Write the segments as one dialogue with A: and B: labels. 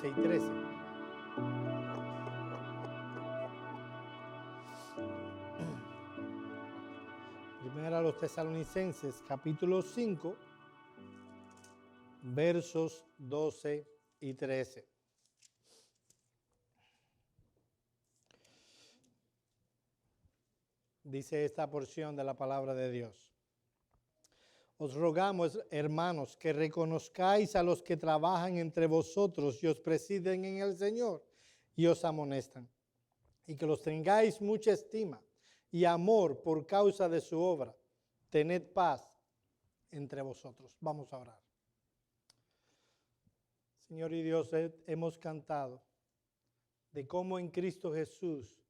A: 12 y 13. Primera a los Tesalonicenses, capítulo 5, versos 12 y 13. Dice esta porción de la palabra de Dios. Os rogamos, hermanos, que reconozcáis a los que trabajan entre vosotros y os presiden en el Señor y os amonestan, y que los tengáis mucha estima y amor por causa de su obra. Tened paz entre vosotros. Vamos a orar. Señor y Dios, hemos cantado de cómo en Cristo Jesús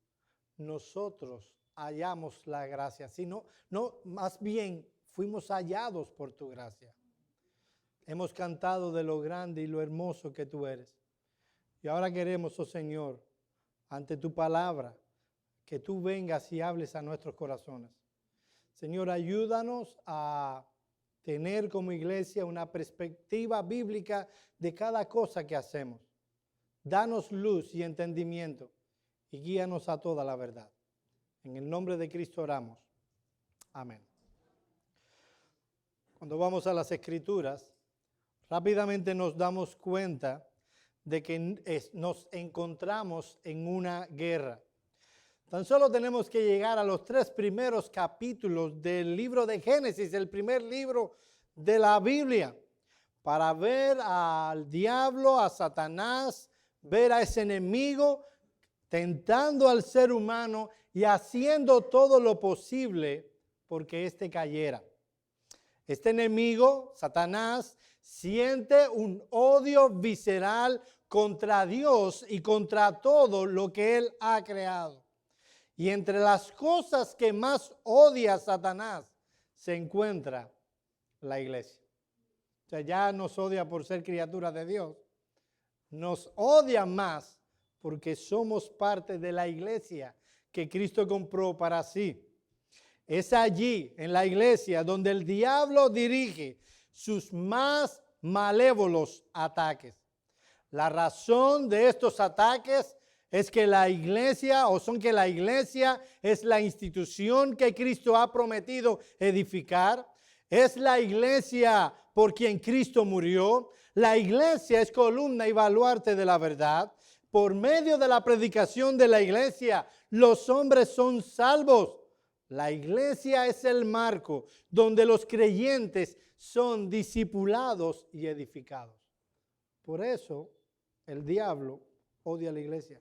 A: nosotros hallamos la gracia, sino, más bien fuimos hallados por tu gracia. Hemos cantado de lo grande y lo hermoso que tú eres. Y ahora queremos, oh Señor, ante tu palabra, que tú vengas y hables a nuestros corazones. Señor, ayúdanos a tener como iglesia una perspectiva bíblica de cada cosa que hacemos. Danos luz y entendimiento y guíanos a toda la verdad. En el nombre de Cristo oramos. Amén. Cuando vamos a las Escrituras, rápidamente nos damos cuenta de que nos encontramos en una guerra. Tan solo tenemos que llegar a los 3 primeros capítulos del libro de Génesis, el primer libro de la Biblia, para ver al diablo, a Satanás, ver a ese enemigo tentando al ser humano y haciendo todo lo posible porque éste cayera. Este enemigo, Satanás, siente un odio visceral contra Dios y contra todo lo que Él ha creado. Y entre las cosas que más odia Satanás se encuentra la iglesia. O sea, ya nos odia por ser criaturas de Dios. Nos odia más porque somos parte de la iglesia que Cristo compró para sí. Es allí, en la iglesia, donde el diablo dirige sus más malévolos ataques. La razón de estos ataques es que la iglesia, que la iglesia es la institución que Cristo ha prometido edificar. Es la iglesia por quien Cristo murió. La iglesia es columna y baluarte de la verdad. Por medio de la predicación de la iglesia, los hombres son salvos. La iglesia es el marco donde los creyentes son discipulados y edificados. Por eso el diablo odia a la iglesia.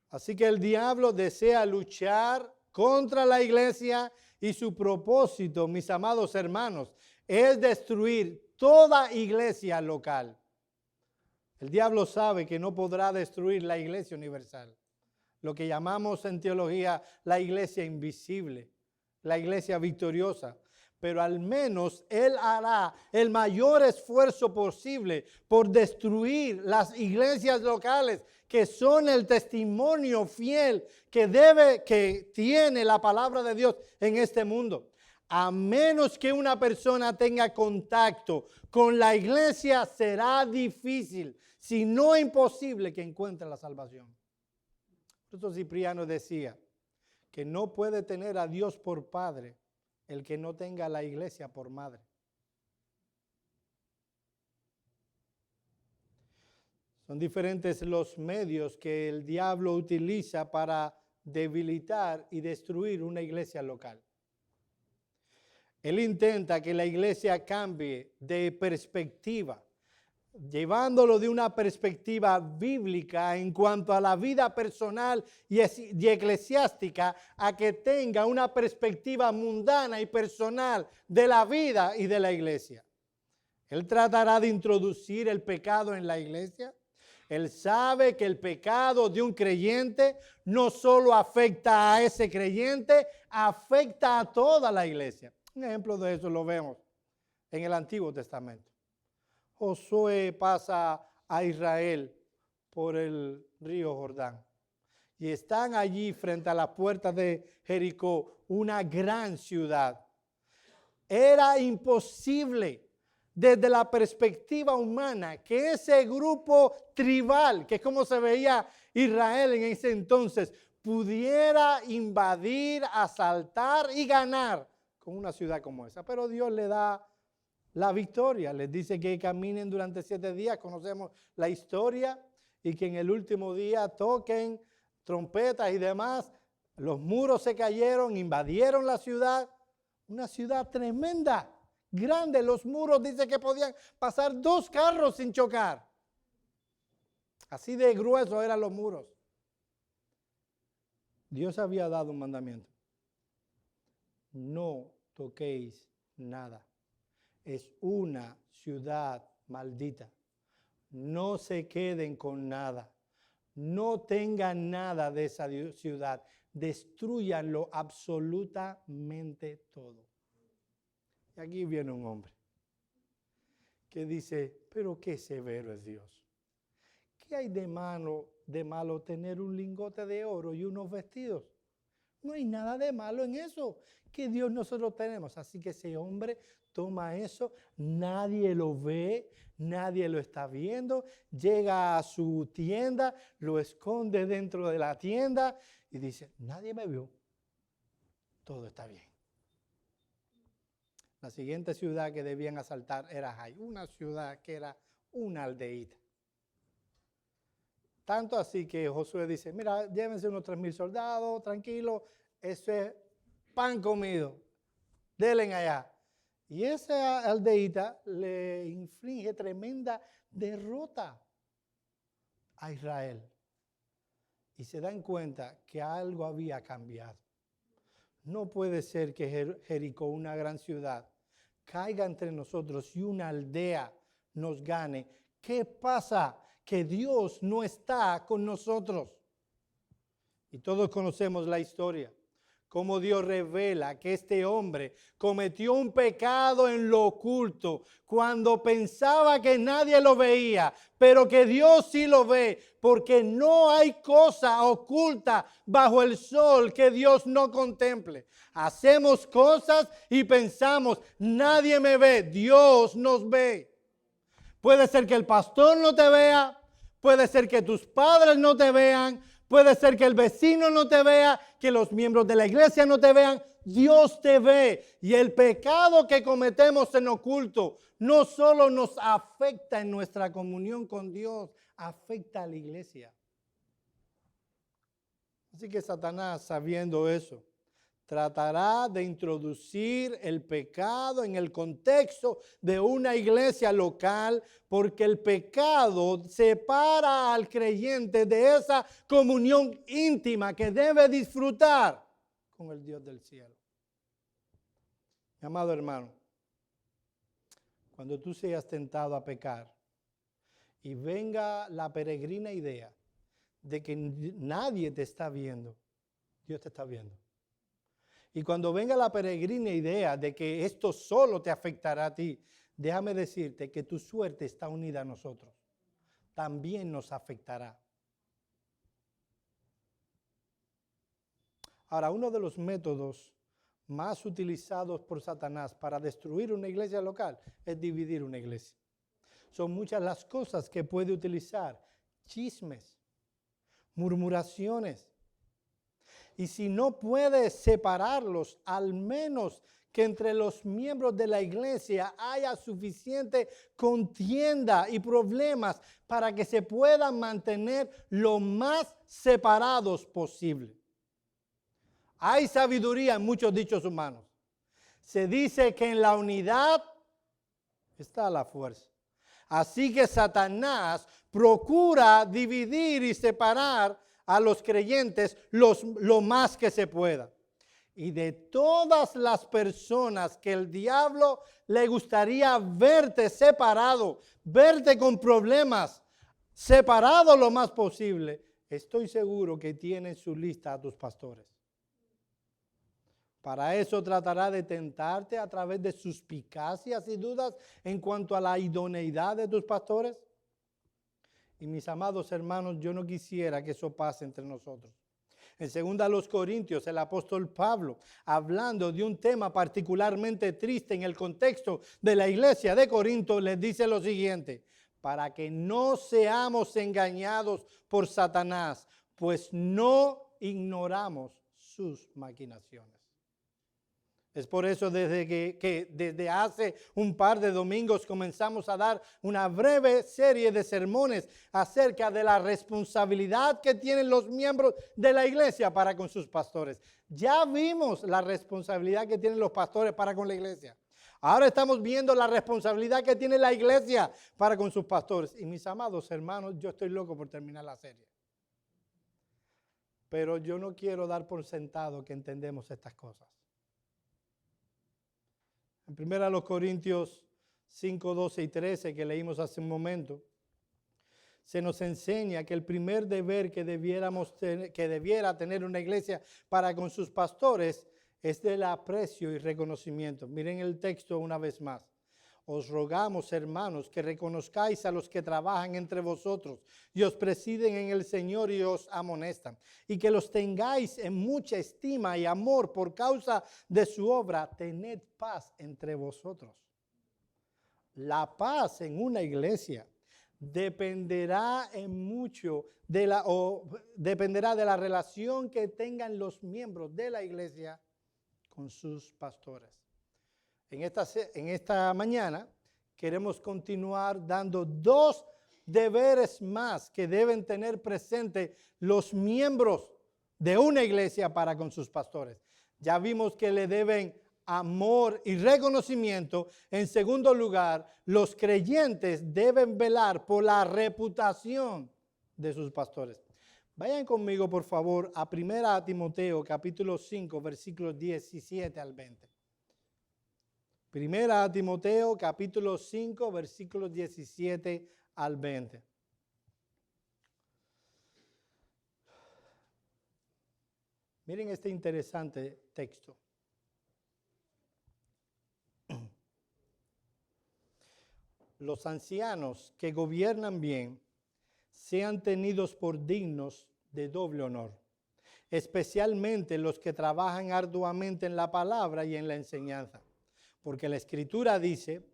A: Así que el diablo desea luchar contra la iglesia y su propósito, mis amados hermanos, es destruir toda iglesia local. El diablo sabe que no podrá destruir la iglesia universal. Lo que llamamos en teología la iglesia invisible, la iglesia victoriosa. Pero al menos él hará el mayor esfuerzo posible por destruir las iglesias locales que son el testimonio fiel que tiene la palabra de Dios en este mundo. A menos que una persona tenga contacto con la iglesia, será difícil, si no imposible, que encuentre la salvación. Por eso Cipriano decía que no puede tener a Dios por padre el que no tenga a la iglesia por madre. Son diferentes los medios que el diablo utiliza para debilitar y destruir una iglesia local. Él intenta que la iglesia cambie de perspectiva, llevándolo de una perspectiva bíblica en cuanto a la vida personal y eclesiástica, a que tenga una perspectiva mundana y personal de la vida y de la iglesia. Él tratará de introducir el pecado en la iglesia. Él sabe que el pecado de un creyente no solo afecta a ese creyente, afecta a toda la iglesia. Un ejemplo de eso lo vemos en el Antiguo Testamento. Josué pasa a Israel por el río Jordán y están allí frente a la puerta de Jericó, una gran ciudad. Era imposible desde la perspectiva humana, que ese grupo tribal, que es como se veía Israel en ese entonces, pudiera invadir, asaltar y ganar con una ciudad como esa. Pero Dios le da la victoria, les dice que caminen durante 7 días, conocemos la historia, y que en el último día toquen trompetas y demás. Los muros se cayeron, invadieron la ciudad, una ciudad tremenda, grande. Los muros dice que podían pasar 2 carros sin chocar. Así de gruesos eran los muros. Dios había dado un mandamiento: no toquéis nada. Es una ciudad maldita. No se queden con nada. No tengan nada de esa ciudad. Destruyanlo absolutamente todo. Y aquí viene un hombre que dice: pero qué severo es Dios. ¿Qué hay de malo tener un lingote de oro y unos vestidos? No hay nada de malo en eso, que Dios nosotros tenemos. Así que ese hombre toma eso, nadie lo ve, nadie lo está viendo, llega a su tienda, lo esconde dentro de la tienda y dice: nadie me vio, todo está bien. La siguiente ciudad que debían asaltar era Jai, una ciudad que era una aldeíta. Tanto así que Josué dice: mira, llévense unos 3,000 soldados, tranquilo, eso es pan comido, denle allá. Y esa aldeíta le inflige tremenda derrota a Israel. Y se dan cuenta que algo había cambiado. No puede ser que Jericó, una gran ciudad, caiga entre nosotros y una aldea nos gane. ¿Qué pasa? Que Dios no está con nosotros. Y todos conocemos la historia. Cómo Dios revela que este hombre cometió un pecado en lo oculto cuando pensaba que nadie lo veía, pero que Dios sí lo ve, porque no hay cosa oculta bajo el sol que Dios no contemple. Hacemos cosas y pensamos: nadie me ve, Dios nos ve. Puede ser que el pastor no te vea, puede ser que tus padres no te vean, puede ser que el vecino no te vea, que los miembros de la iglesia no te vean. Dios te ve. Y el pecado que cometemos en oculto no solo nos afecta en nuestra comunión con Dios, afecta a la iglesia. Así que Satanás, sabiendo eso, tratará de introducir el pecado en el contexto de una iglesia local, porque el pecado separa al creyente de esa comunión íntima que debe disfrutar con el Dios del cielo. Mi amado hermano, cuando tú seas tentado a pecar y venga la peregrina idea de que nadie te está viendo, Dios te está viendo. Y cuando venga la peregrina idea de que esto solo te afectará a ti, déjame decirte que tu suerte está unida a nosotros. También nos afectará. Ahora, uno de los métodos más utilizados por Satanás para destruir una iglesia local es dividir una iglesia. Son muchas las cosas que puede utilizar: chismes, murmuraciones. Y si no puede separarlos, al menos que entre los miembros de la iglesia haya suficiente contienda y problemas para que se puedan mantener lo más separados posible. Hay sabiduría en muchos dichos humanos. Se dice que en la unidad está la fuerza. Así que Satanás procura dividir y separar a los creyentes lo más que se pueda. Y de todas las personas que el diablo le gustaría verte separado, verte con problemas, separado lo más posible, estoy seguro que tiene en su lista a tus pastores. Para eso tratará de tentarte a través de suspicacias y dudas en cuanto a la idoneidad de tus pastores. Y mis amados hermanos, yo no quisiera que eso pase entre nosotros. En 2 Corintios, el apóstol Pablo, hablando de un tema particularmente triste en el contexto de la iglesia de Corinto, les dice lo siguiente: para que no seamos engañados por Satanás, pues no ignoramos sus maquinaciones. Es por eso desde hace un par de domingos comenzamos a dar una breve serie de sermones acerca de la responsabilidad que tienen los miembros de la iglesia para con sus pastores. Ya vimos la responsabilidad que tienen los pastores para con la iglesia. Ahora estamos viendo la responsabilidad que tiene la iglesia para con sus pastores. Y mis amados hermanos, yo estoy loco por terminar la serie. Pero yo no quiero dar por sentado que entendemos estas cosas. En 1 Corintios 5, 12 y 13, que leímos hace un momento, se nos enseña que el primer deber que debiera tener una iglesia para con sus pastores es del aprecio y reconocimiento. Miren el texto una vez más. Os rogamos, hermanos, que reconozcáis a los que trabajan entre vosotros y os presiden en el Señor y os amonestan, y que los tengáis en mucha estima y amor por causa de su obra. Tened paz entre vosotros. La paz en una iglesia dependerá dependerá de la relación que tengan los miembros de la iglesia con sus pastores. En esta mañana queremos continuar dando 2 deberes más que deben tener presente los miembros de una iglesia para con sus pastores. Ya vimos que le deben amor y reconocimiento. En segundo lugar, los creyentes deben velar por la reputación de sus pastores. Vayan conmigo, por favor, a 1 Timoteo, capítulo 5, versículos 17 al 20. 1 Timoteo, capítulo 5, versículos 17 al 20. Miren este interesante texto. Los ancianos que gobiernan bien sean tenidos por dignos de doble honor, especialmente los que trabajan arduamente en la palabra y en la enseñanza. Porque la Escritura dice: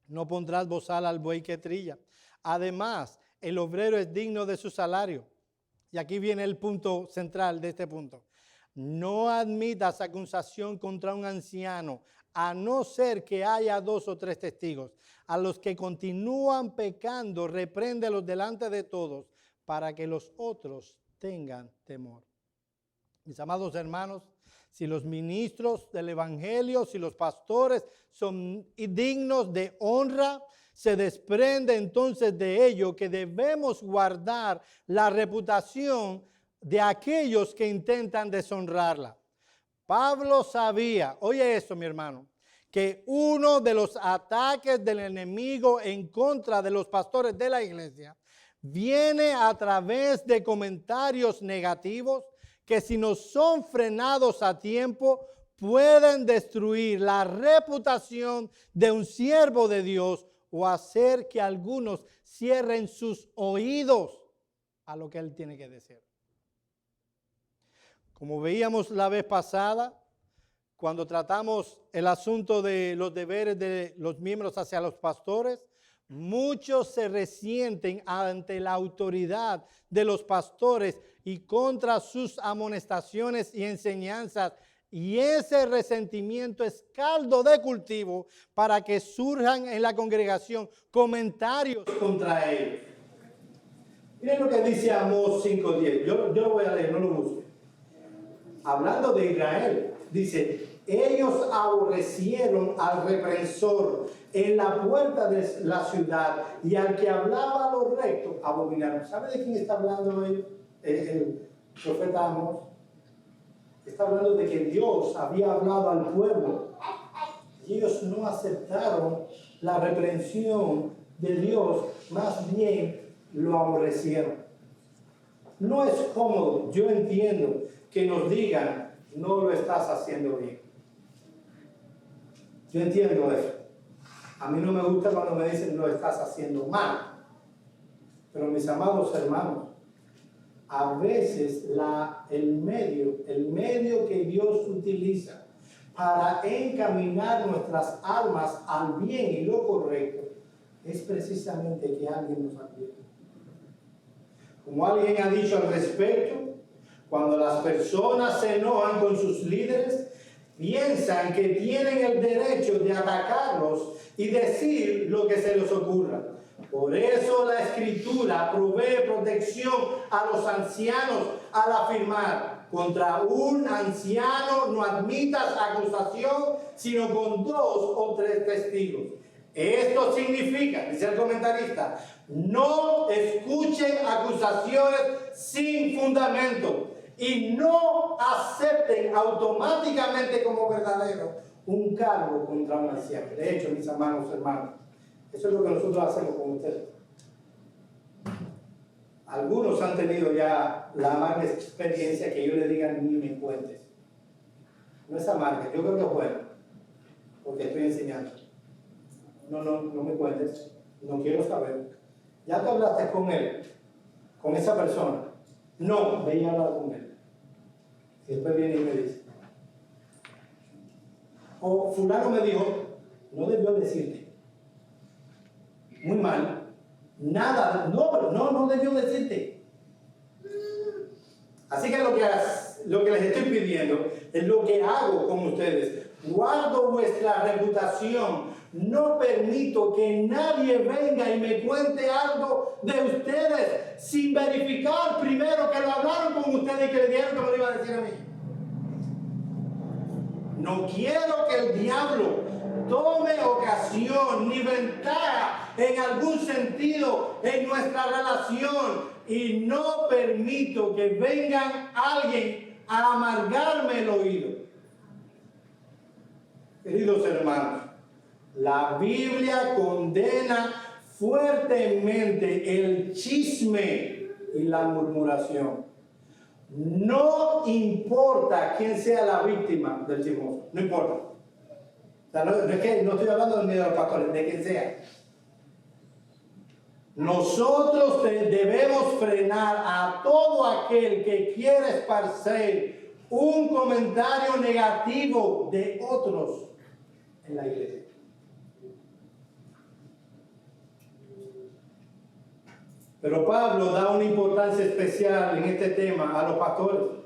A: no pondrás bozal al buey que trilla. Además, el obrero es digno de su salario. Y aquí viene el punto central de este punto. No admitas acusación contra un anciano, a no ser que haya 2 o 3 testigos. A los que continúan pecando, repréndelos delante de todos, para que los otros tengan temor. Mis amados hermanos, si los ministros del evangelio, si los pastores son dignos de honra, se desprende entonces de ello que debemos guardar la reputación de aquellos que intentan deshonrarla. Pablo sabía, oye esto, mi hermano, que uno de los ataques del enemigo en contra de los pastores de la iglesia viene a través de comentarios negativos que, si no son frenados a tiempo, pueden destruir la reputación de un siervo de Dios o hacer que algunos cierren sus oídos a lo que él tiene que decir. Como veíamos la vez pasada, cuando tratamos el asunto de los deberes de los miembros hacia los pastores, muchos se resienten ante la autoridad de los pastores y contra sus amonestaciones y enseñanzas. Y ese resentimiento es caldo de cultivo para que surjan en la congregación comentarios contra ellos. Miren lo que dice Amós 5:10. Yo lo voy a leer, no lo busque. Hablando de Israel, dice: ellos aborrecieron al reprensor en la puerta de la ciudad, y al que hablaba lo recto abominaron. ¿Sabe de quién está hablando el profeta Amós? Está hablando de que Dios había hablado al pueblo y ellos no aceptaron la reprensión de Dios, más bien lo aborrecieron. No es cómodo, yo entiendo, que nos digan: no lo estás haciendo bien. Yo entiendo eso. A mí no me gusta cuando me dicen: lo estás haciendo mal. Pero mis amados hermanos, a veces el medio que Dios utiliza para encaminar nuestras almas al bien y lo correcto, es precisamente que alguien nos advierte. Como alguien ha dicho al respecto, cuando las personas se enojan con sus líderes, piensan que tienen el derecho de atacarlos y decir lo que se les ocurra. Por eso la Escritura provee protección a los ancianos al afirmar: contra un anciano no admitas acusación, sino con 2 o 3 testigos. Esto significa, dice el comentarista, no escuchen acusaciones sin fundamento y no acepten automáticamente como verdadero un cargo contra un anciano. De hecho, mis hermanos, eso es lo que nosotros hacemos con ustedes. Algunos han tenido ya la amarga experiencia que yo les diga ni me cuentes. No es amarga, yo creo que es buena, porque estoy enseñando. No me cuentes, no quiero saber. Ya tú hablaste con él, con esa persona. No, ve y hablar con él. Y después viene y me dice. O fulano me dijo, no debió decirte. Muy mal. Nada, no debió decirte. Así que lo que les estoy pidiendo es lo que hago con ustedes. Guardo vuestra reputación. No permito que nadie venga y me cuente algo de ustedes sin verificar primero que lo hablaron con ustedes y que le dijeron que me lo iba a decir a mí. No quiero que el diablo tome ocasión ni ventaja en algún sentido en nuestra relación, y no permito que vengan alguien a amargarme el oído. Queridos hermanos, la Biblia condena fuertemente el chisme y la murmuración. No importa quién sea la víctima del chismoso, no importa. O sea, no estoy hablando del miedo de los pastores, de quien sea. Nosotros debemos frenar a todo aquel que quiera esparcer un comentario negativo de otros en la iglesia. Pero Pablo da una importancia especial en este tema a los pastores.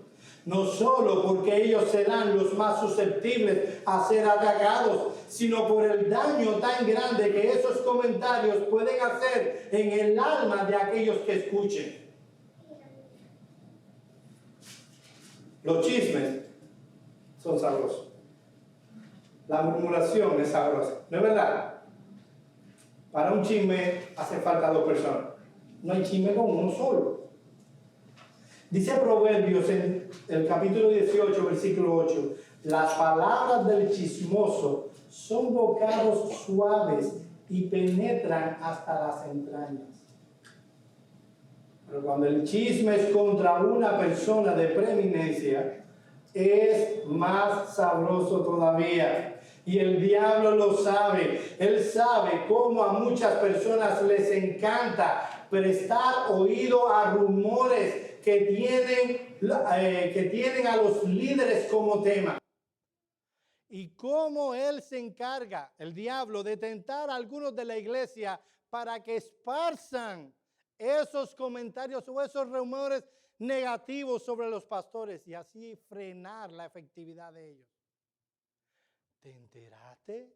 A: No solo porque ellos serán los más susceptibles a ser atacados, sino por el daño tan grande que esos comentarios pueden hacer en el alma de aquellos que escuchen. Los chismes son sabrosos. La murmuración es sabrosa, ¿no es verdad? Para un chisme hace falta 2 personas. No hay chisme con uno solo. Dice Proverbios en el capítulo 18, versículo 8, las palabras del chismoso son bocados suaves y penetran hasta las entrañas. Pero cuando el chisme es contra una persona de preeminencia, es más sabroso todavía. Y el diablo lo sabe. Él sabe cómo a muchas personas les encanta prestar oído a rumores que tienen a los líderes como tema. Y cómo él se encarga, el diablo, de tentar a algunos de la iglesia para que esparzan esos comentarios o esos rumores negativos sobre los pastores y así frenar la efectividad de ellos. ¿Te enteraste?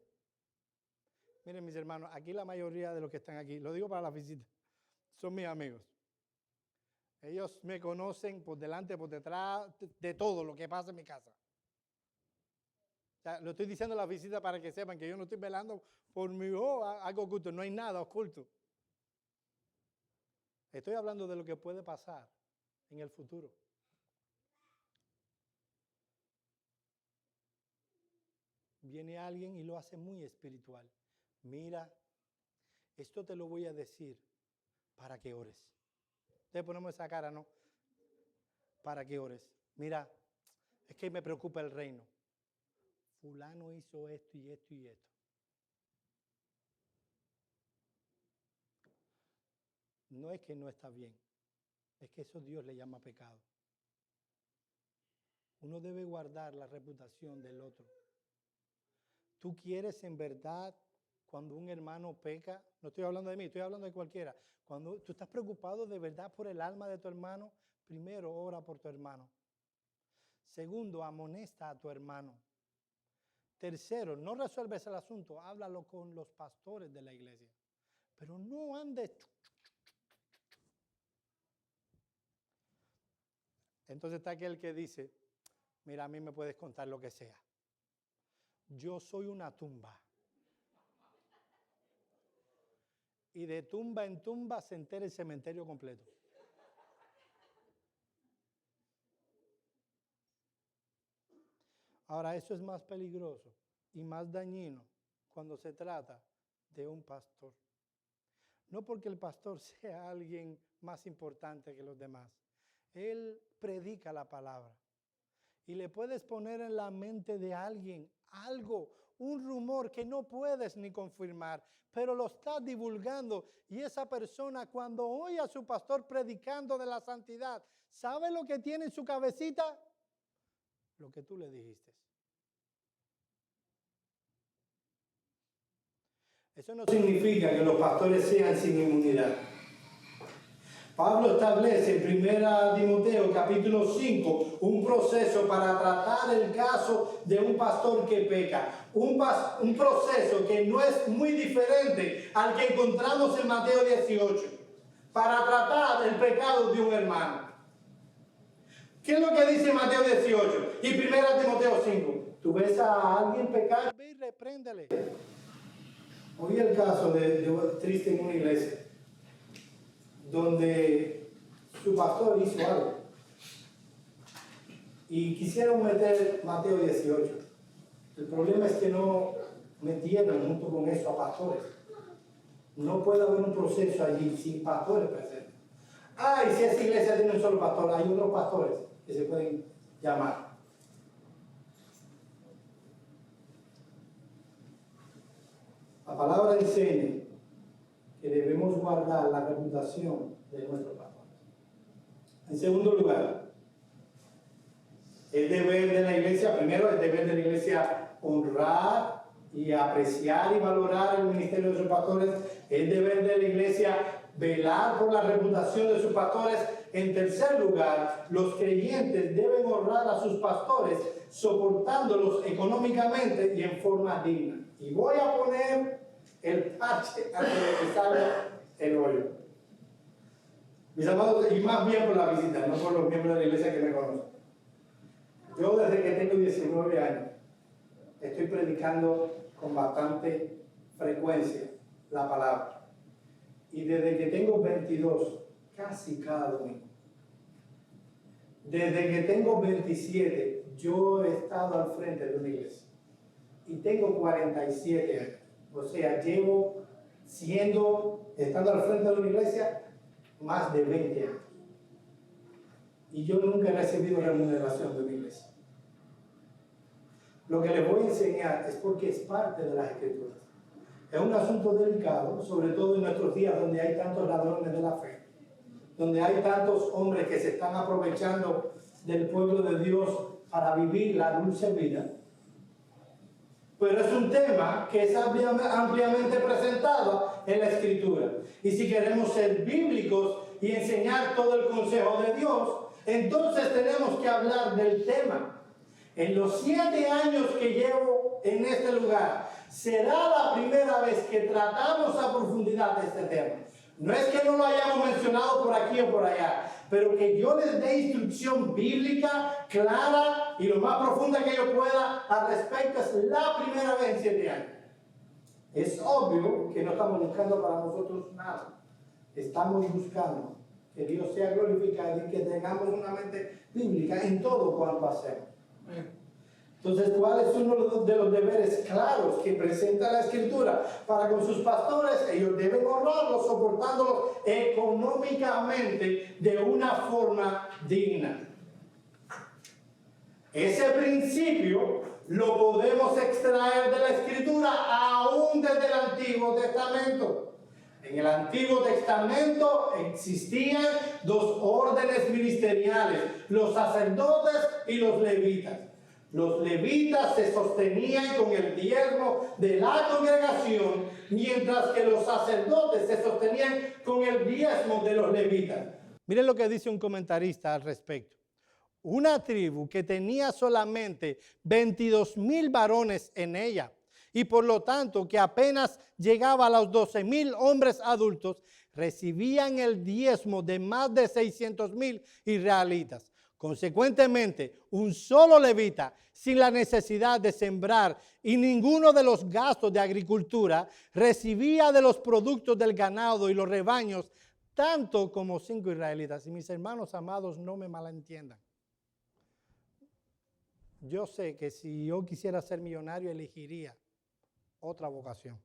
A: Miren, mis hermanos, aquí la mayoría de los que están aquí, lo digo para la visita, son mis amigos. Ellos me conocen por delante, por detrás, de todo lo que pasa en mi casa. O sea, lo estoy diciendo en la visita para que sepan que yo no estoy velando por algo oculto, no hay nada oculto. Estoy hablando de lo que puede pasar en el futuro. Viene alguien y lo hace muy espiritual. Mira, esto te lo voy a decir para que ores. Entonces ponemos esa cara, ¿no? Para que ores. Mira, es que me preocupa el reino. Fulano hizo esto y esto y esto. No es que no está bien, es que eso Dios le llama pecado. Uno debe guardar la reputación del otro. ¿Tú quieres en verdad cuando un hermano peca? No estoy hablando de mí, estoy hablando de cualquiera. Cuando tú estás preocupado de verdad por el alma de tu hermano, primero ora por tu hermano. Segundo, amonesta a tu hermano. Tercero, no resuelves el asunto, háblalo con los pastores de la iglesia. Pero no andes. Entonces está aquel que dice, mira, a mí me puedes contar lo que sea. Yo soy una tumba. Y de tumba en tumba se entera el cementerio completo. Ahora, eso es más peligroso y más dañino cuando se trata de un pastor. No porque el pastor sea alguien más importante que los demás. Él predica la palabra. Y le puedes poner en la mente de alguien algo, un rumor que no puedes ni confirmar, pero lo está divulgando. Y esa persona, cuando oye a su pastor predicando de la santidad, ¿sabe lo que tiene en su cabecita? Lo que tú le dijiste. Eso no significa que los pastores sean sin inmunidad. Pablo establece en 1 Timoteo capítulo 5 un proceso para tratar el caso de un pastor que peca. Un proceso que no es muy diferente al que encontramos en Mateo 18 para tratar el pecado de un hermano. ¿Qué es lo que dice Mateo 18 y 1 Timoteo 5? Tú ves a alguien pecar, ve y repréndele. Oí el caso de triste en una iglesia donde su pastor hizo algo y quisieron meter Mateo 18. El problema es que no metieron junto con eso a pastores. No puede haber un proceso allí sin pastores presentes. Y si esa iglesia tiene un solo pastor, hay otros pastores que se pueden llamar. La palabra enseña que debemos guardar la reputación de nuestros pastores. En segundo lugar, el deber de la iglesia, primero el deber de la iglesia honrar y apreciar y valorar el ministerio de sus pastores. El deber de la iglesia velar por la reputación de sus pastores. En tercer lugar, los creyentes deben honrar a sus pastores soportándolos económicamente y en forma digna. Y voy a poner el parche antes de que salga el hoyo. Mis amados, y más bien por la visita, no por los miembros de la iglesia que me conocen. Yo desde que tengo 19 años estoy predicando con bastante frecuencia la palabra. Y desde que tengo 22, casi cada domingo. Desde que tengo 27, yo he estado al frente de una iglesia. Y tengo 47 años. O sea, llevo estando al frente de una iglesia más de 20 años. Y yo nunca he recibido remuneración de una iglesia. Lo que les voy a enseñar es porque es parte de las Escrituras. Es un asunto delicado, sobre todo en nuestros días donde hay tantos ladrones de la fe, donde hay tantos hombres que se están aprovechando del pueblo de Dios para vivir la dulce vida. Pero es un tema que es ampliamente presentado en la Escritura. Y si queremos ser bíblicos y enseñar todo el consejo de Dios, entonces tenemos que hablar del tema. En los 7 años que llevo en este lugar, será la primera vez que tratamos a profundidad de este tema. No es que no lo hayamos mencionado por aquí o por allá, pero que yo les dé instrucción bíblica clara y lo más profunda que yo pueda al respecto es la primera vez en 7 años. Es obvio que no estamos buscando para nosotros nada. Estamos buscando que Dios sea glorificado y que tengamos una mente bíblica en todo cuanto hacemos. Entonces, ¿cuál es uno de los deberes claros que presenta la Escritura? Para con sus pastores, ellos deben honrarlos, soportándolos económicamente de una forma digna. Ese principio lo podemos extraer de la Escritura aún desde el Antiguo Testamento. En el Antiguo Testamento existían dos órdenes ministeriales, los sacerdotes y los levitas. Los levitas se sostenían con el diezmo de la congregación, mientras que los sacerdotes se sostenían con el diezmo de los levitas. Miren lo que dice un comentarista al respecto. Una tribu que tenía solamente 22,000 varones en ella, y por lo tanto que apenas llegaba a los 12,000 hombres adultos, recibían el diezmo de más de 600,000 israelitas. Consecuentemente, un solo levita, sin la necesidad de sembrar y ninguno de los gastos de agricultura, recibía de los productos del ganado y los rebaños, tanto como 5 israelitas. Y mis hermanos amados, no me malentiendan. Yo sé que si yo quisiera ser millonario, elegiría otra vocación.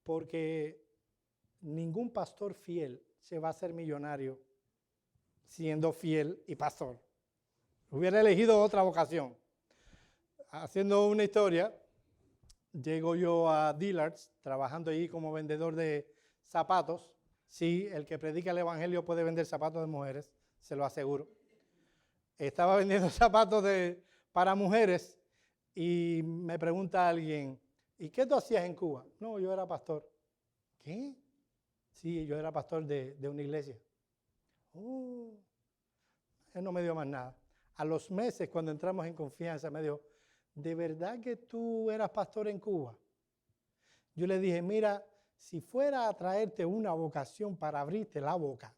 A: Porque ningún pastor fiel se va a hacer millonario siendo fiel y pastor. Hubiera elegido otra vocación. Haciendo una historia, llego yo a Dillard's, trabajando allí como vendedor de zapatos. Sí, el que predica el evangelio puede vender zapatos de mujeres, se lo aseguro. Estaba vendiendo zapatos para mujeres y me pregunta alguien, ¿y qué tú hacías en Cuba? No, yo era pastor. ¿Qué? Sí, yo era pastor de una iglesia. Él no me dio más nada. A los meses, cuando entramos en confianza, me dijo, ¿de verdad que tú eras pastor en Cuba? Yo le dije, mira, si fuera a traerte una vocación para abrirte la boca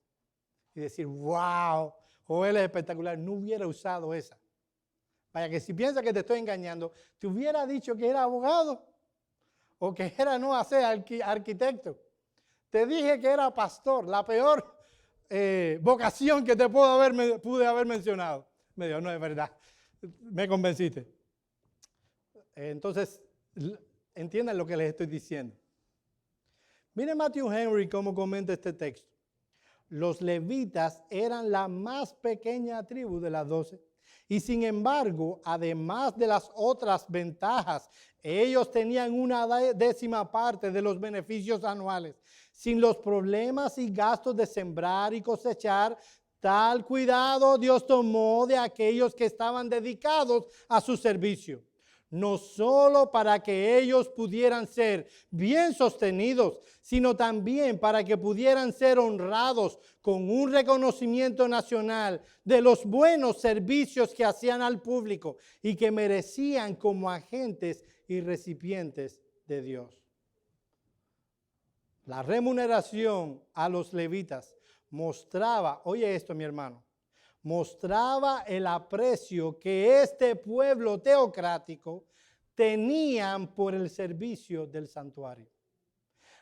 A: y decir, wow, Joel es espectacular, no hubiera usado esa. Vaya que si piensas que te estoy engañando, te hubiera dicho que era abogado o que era no hacer arquitecto. Te dije que era pastor, la peor vocación que te pude haber mencionado. Me dijo, no es verdad, me convenciste. Entonces, entiendan lo que les estoy diciendo. Miren Matthew Henry cómo comenta este texto. Los levitas eran la más pequeña tribu de las 12. Y sin embargo, además de las otras ventajas, ellos tenían una 10ª parte de los beneficios anuales. Sin los problemas y gastos de sembrar y cosechar, tal cuidado Dios tomó de aquellos que estaban dedicados a su servicio. No solo para que ellos pudieran ser bien sostenidos, sino también para que pudieran ser honrados con un reconocimiento nacional de los buenos servicios que hacían al público y que merecían como agentes y recipientes de Dios. La remuneración a los levitas mostraba, oye esto mi hermano, mostraba el aprecio que este pueblo teocrático tenían por el servicio del santuario.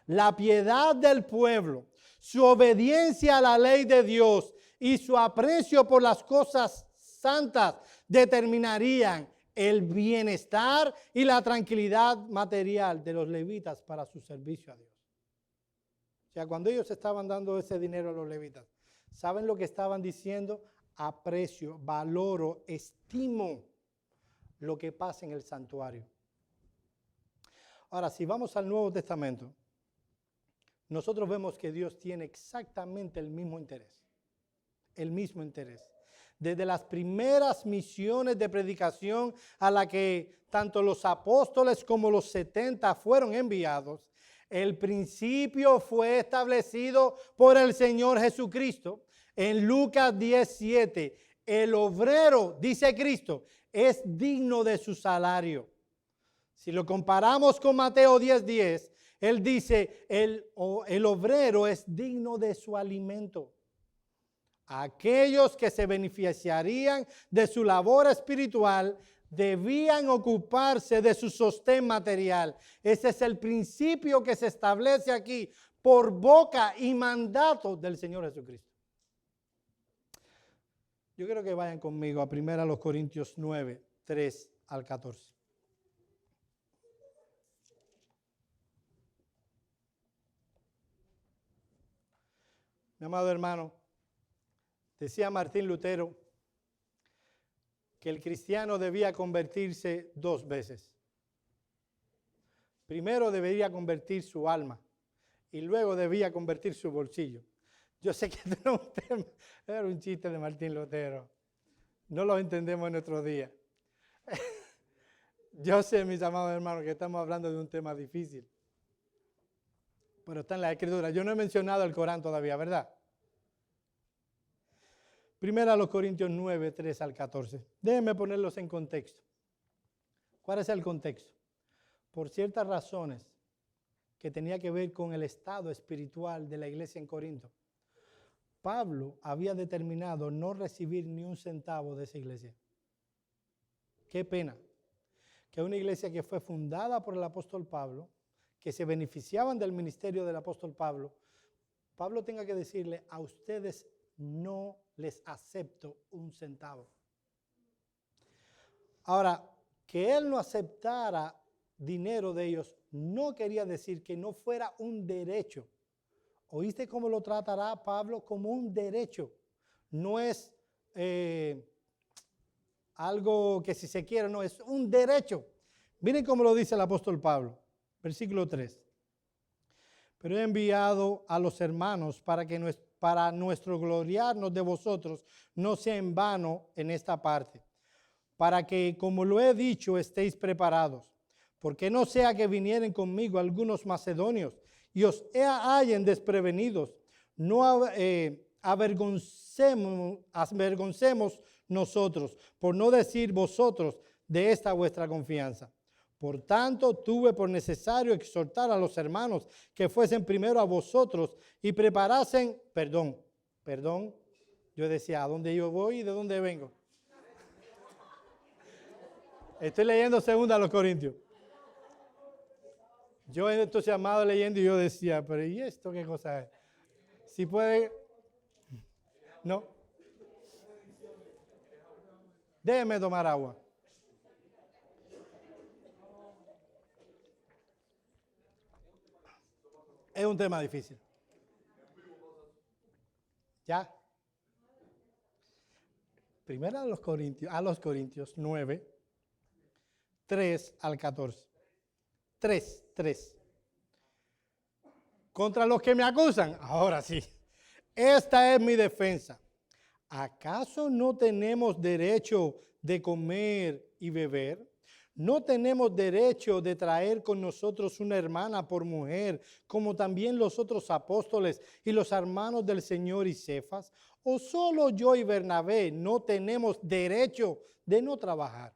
A: La piedad del pueblo, su obediencia a la ley de Dios y su aprecio por las cosas santas determinarían el bienestar y la tranquilidad material de los levitas para su servicio a Dios. O sea, cuando ellos estaban dando ese dinero a los levitas, ¿saben lo que estaban diciendo? Aprecio, valoro, estimo lo que pasa en el santuario. Ahora, si vamos al Nuevo Testamento, nosotros vemos que Dios tiene exactamente el mismo interés. El mismo interés. Desde las primeras misiones de predicación a la que tanto los apóstoles como los 70 fueron enviados, el principio fue establecido por el Señor Jesucristo. En Lucas 10:7, el obrero, dice Cristo, es digno de su salario. Si lo comparamos con Mateo 10:10, él dice, el obrero es digno de su alimento. Aquellos que se beneficiarían de su labor espiritual debían ocuparse de su sostén material. Ese es el principio que se establece aquí por boca y mandato del Señor Jesucristo. Yo quiero que vayan conmigo a 1 Corintios 9, 3 al 14. Mi amado hermano, decía Martín Lutero que el cristiano debía convertirse 2 veces. Primero debería convertir su alma, y luego debía convertir su bolsillo. Yo sé que era un chiste de Martín Lutero. No lo entendemos en nuestro día. Yo sé, mis amados hermanos, que estamos hablando de un tema difícil. Pero está en la Escritura. Yo no he mencionado el Corán todavía, ¿verdad? Primero a los Corintios 9, 3 al 14. Déjenme ponerlos en contexto. ¿Cuál es el contexto? Por ciertas razones que tenía que ver con el estado espiritual de la iglesia en Corinto, Pablo había determinado no recibir ni un centavo de esa iglesia. Qué pena que una iglesia que fue fundada por el apóstol Pablo, que se beneficiaban del ministerio del apóstol Pablo, Pablo tenga que decirle: a ustedes no les acepto un centavo. Ahora, que él no aceptara dinero de ellos no quería decir que no fuera un derecho. ¿Oíste cómo lo tratará Pablo? Como un derecho. No es algo que si se quiere, no, es un derecho. Miren cómo lo dice el apóstol Pablo, versículo 3. Pero he enviado a los hermanos para nuestro gloriarnos de vosotros no sea en vano en esta parte, para que, como lo he dicho, estéis preparados, porque no sea que vinieren conmigo algunos macedonios y os hallen desprevenidos. No avergoncemos nosotros, por no decir vosotros, de esta vuestra confianza. Por tanto, tuve por necesario exhortar a los hermanos que fuesen primero a vosotros y preparasen, perdón, yo decía, ¿a dónde yo voy y de dónde vengo? Estoy leyendo 2 a los Corintios. Yo entusiasmado leyendo y yo decía, pero ¿y esto qué cosa es? Si puede, no. Déjeme tomar agua. Es un tema difícil. ¿Ya? Primero a los Corintios 9, 3 al 14. 3. Contra los que me acusan, ahora sí. Esta es mi defensa. ¿Acaso no tenemos derecho de comer y beber? ¿No tenemos derecho de traer con nosotros una hermana por mujer, como también los otros apóstoles y los hermanos del Señor y Cefas? ¿O solo yo y Bernabé no tenemos derecho de no trabajar?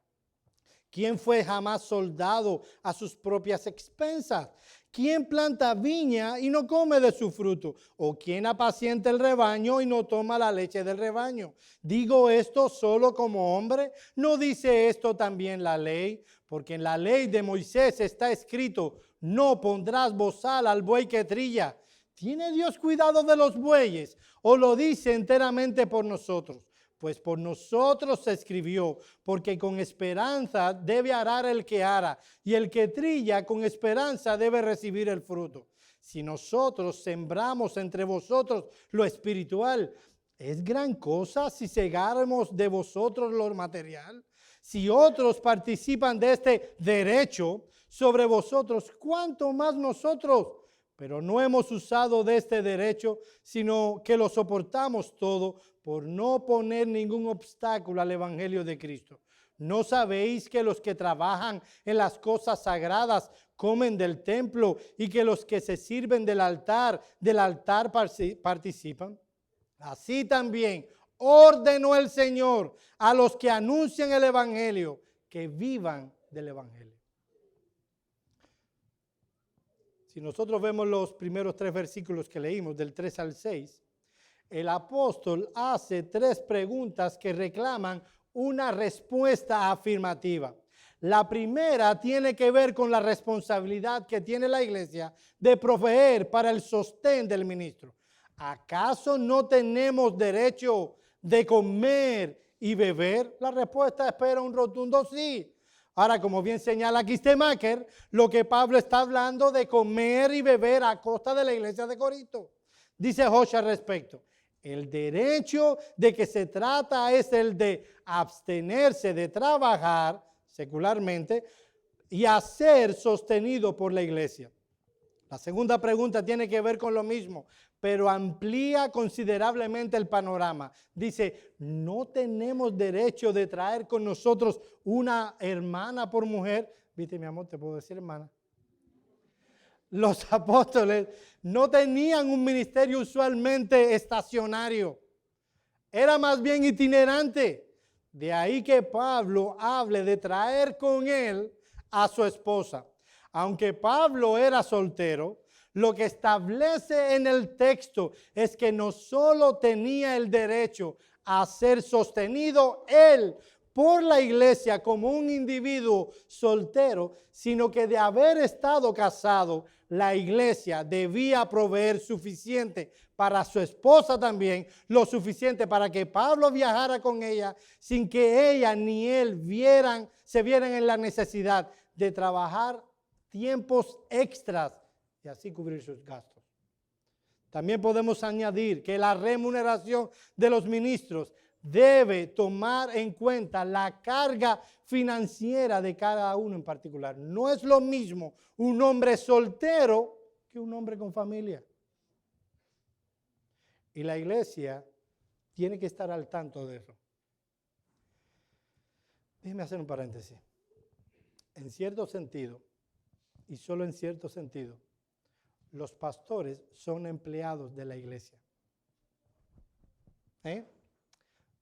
A: ¿Quién fue jamás soldado a sus propias expensas? ¿Quién planta viña y no come de su fruto? ¿O quién apacienta el rebaño y no toma la leche del rebaño? ¿Digo esto solo como hombre? ¿No dice esto también la ley? Porque en la ley de Moisés está escrito: no pondrás bozal al buey que trilla. ¿Tiene Dios cuidado de los bueyes? ¿O lo dice enteramente por nosotros? Pues por nosotros se escribió, porque con esperanza debe arar el que ara, y el que trilla con esperanza debe recibir el fruto. Si nosotros sembramos entre vosotros lo espiritual, ¿es gran cosa si segáramos de vosotros lo material? Si otros participan de este derecho sobre vosotros, ¿cuánto más nosotros? Pero no hemos usado de este derecho, sino que lo soportamos todo por no poner ningún obstáculo al evangelio de Cristo. ¿No sabéis que los que trabajan en las cosas sagradas comen del templo y que los que se sirven del altar participan? Así también ordenó el Señor a los que anuncian el evangelio que vivan del evangelio. Si nosotros vemos los primeros 3 versículos que leímos, del 3 al 6, el apóstol hace 3 preguntas que reclaman una respuesta afirmativa. La primera tiene que ver con la responsabilidad que tiene la iglesia de proveer para el sostén del ministro. ¿Acaso no tenemos derecho de comer y beber? La respuesta espera un rotundo sí. Ahora, como bien señala Kistemaker, lo que Pablo está hablando de comer y beber a costa de la iglesia de Corinto. Dice Josh al respecto: el derecho de que se trata es el de abstenerse de trabajar secularmente y a ser sostenido por la iglesia. La segunda pregunta tiene que ver con lo mismo, pero amplía considerablemente el panorama. Dice, ¿no tenemos derecho de traer con nosotros una hermana por mujer? Viste, mi amor, te puedo decir hermana. Los apóstoles no tenían un ministerio usualmente estacionario. Era más bien itinerante. De ahí que Pablo hable de traer con él a su esposa. Aunque Pablo era soltero, lo que establece en el texto es que no solo tenía el derecho a ser sostenido él por la iglesia como un individuo soltero, sino que de haber estado casado, la iglesia debía proveer suficiente para su esposa también, lo suficiente para que Pablo viajara con ella sin que ella ni él se vieran en la necesidad de trabajar tiempos extras y así cubrir sus gastos. También podemos añadir que la remuneración de los ministros debe tomar en cuenta la carga financiera de cada uno en particular. No es lo mismo un hombre soltero que un hombre con familia. Y la iglesia tiene que estar al tanto de eso. Déjeme hacer un paréntesis. En cierto sentido, y solo en cierto sentido, los pastores son empleados de la iglesia.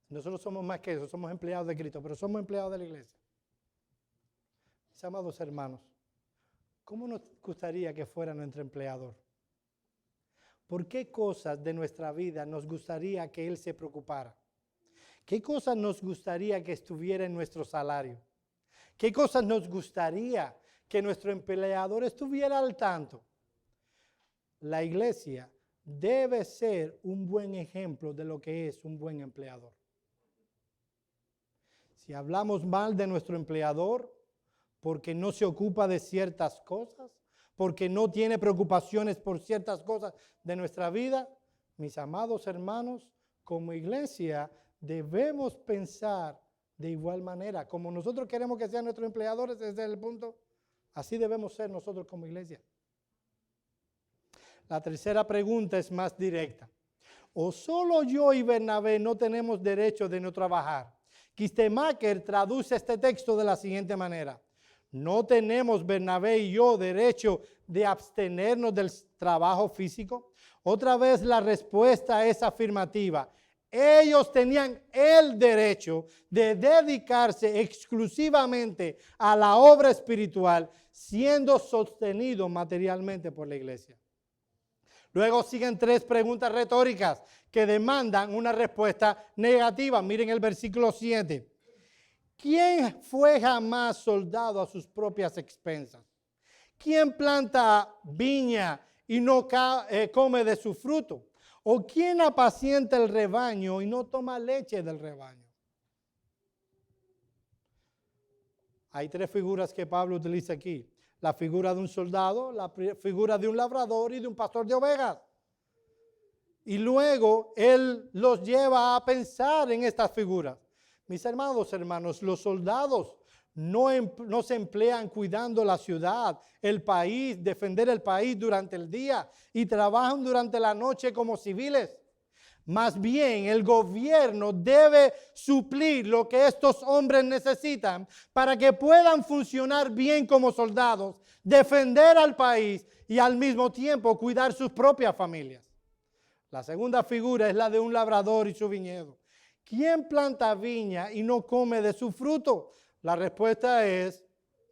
A: Nosotros somos más que eso, somos empleados de Cristo, pero somos empleados de la iglesia. Mis amados hermanos, ¿cómo nos gustaría que fuera nuestro empleador? ¿Por qué cosas de nuestra vida nos gustaría que Él se preocupara? ¿Qué cosas nos gustaría que estuviera en nuestro salario? ¿Qué cosas nos gustaría que nuestro empleador estuviera al tanto? La iglesia debe ser un buen ejemplo de lo que es un buen empleador. Si hablamos mal de nuestro empleador porque no se ocupa de ciertas cosas, porque no tiene preocupaciones por ciertas cosas de nuestra vida, mis amados hermanos, como iglesia debemos pensar de igual manera. Como nosotros queremos que sean nuestros empleadores, ese es el punto, así debemos ser nosotros como iglesia. La tercera pregunta es más directa. ¿O solo yo y Bernabé no tenemos derecho de no trabajar? Kistemaker traduce este texto de la siguiente manera. ¿No tenemos Bernabé y yo derecho de abstenernos del trabajo físico? Otra vez la respuesta es afirmativa. Ellos tenían el derecho de dedicarse exclusivamente a la obra espiritual, siendo sostenidos materialmente por la iglesia. Luego siguen tres preguntas retóricas que demandan una respuesta negativa. Miren el versículo 7. ¿Quién fue jamás soldado a sus propias expensas? ¿Quién planta viña y no come de su fruto? ¿O quién apacienta el rebaño y no toma leche del rebaño? Hay tres figuras que Pablo utiliza aquí. La figura de un soldado, la figura de un labrador y de un pastor de ovejas. Y luego él los lleva a pensar en estas figuras. Mis hermanos, los soldados no se emplean cuidando la ciudad, el país, defender el país durante el día y trabajan durante la noche como civiles. Más bien, el gobierno debe suplir lo que estos hombres necesitan para que puedan funcionar bien como soldados, defender al país y al mismo tiempo cuidar sus propias familias. La segunda figura es la de un labrador y su viñedo. ¿Quién planta viña y no come de su fruto? La respuesta es